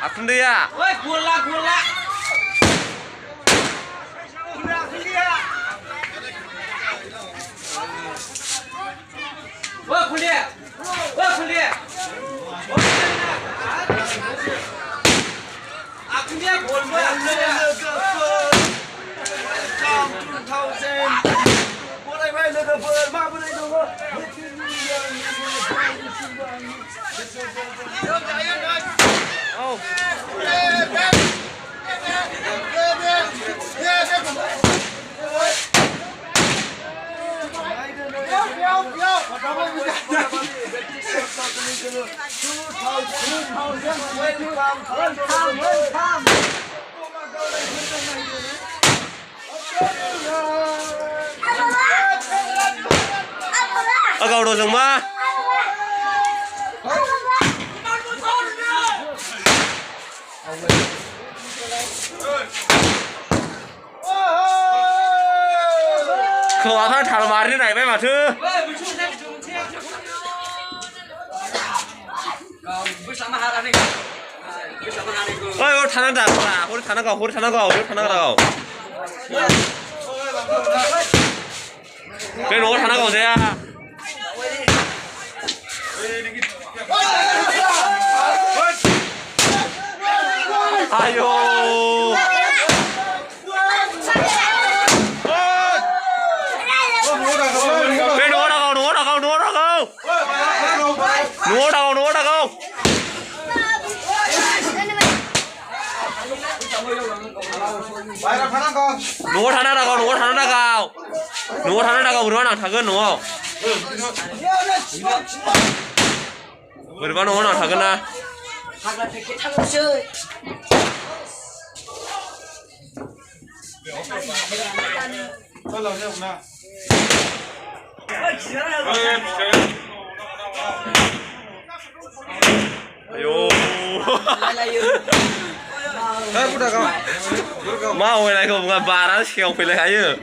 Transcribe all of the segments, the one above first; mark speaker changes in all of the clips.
Speaker 1: Akun dia.
Speaker 2: Woi, gula. Woi, kuliah. Akun dia gol boy.
Speaker 1: Cầu đồ rừng ma. Khổ thật thằng mà thế này mấy bà thư. ôi 타는 다 봐. 우리 타는 거. 그래 너 타는 거 어디야? 아유. 그래 누워라고. 누워 타는 나가 우리만 타건 누워. 우리만 누워 타건나. 아유. Mau hồi này không gặp bà đã xèo phải lấy hay chứ.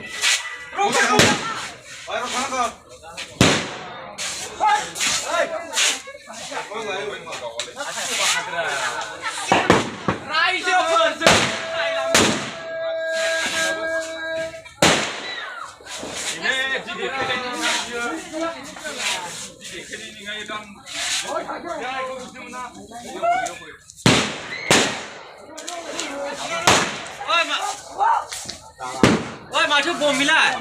Speaker 1: Ôi mà trước bồm mi lại.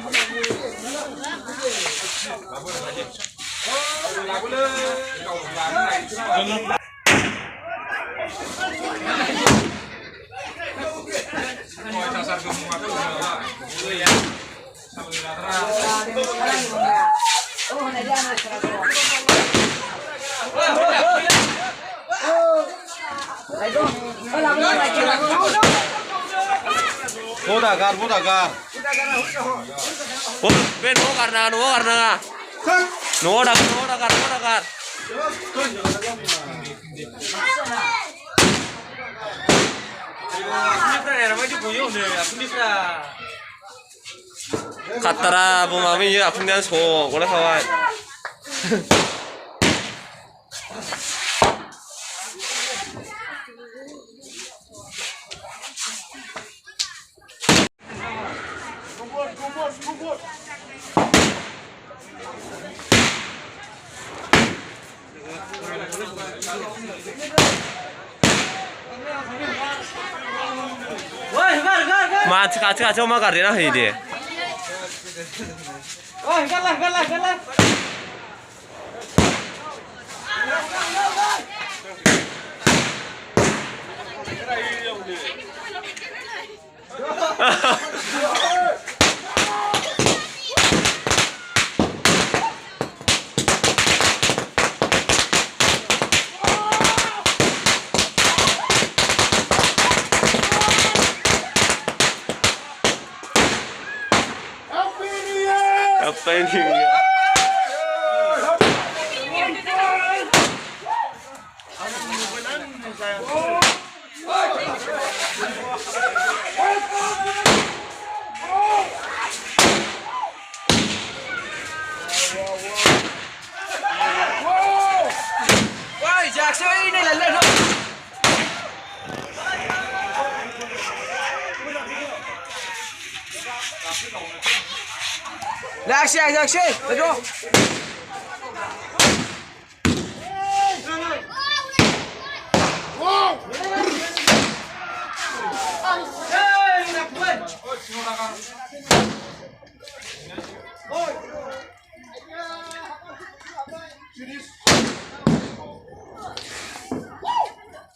Speaker 1: Mudakan. Ben nuo karena. Nuo dakan. Katara bumami ya apunian so boleh kawan. mà cả cho mà cả đến là gì đi
Speaker 2: Rồi, gắt lên.
Speaker 1: Happy New Year.
Speaker 2: Ôi, giặc xe này là lên không? Giặc xe, lên không?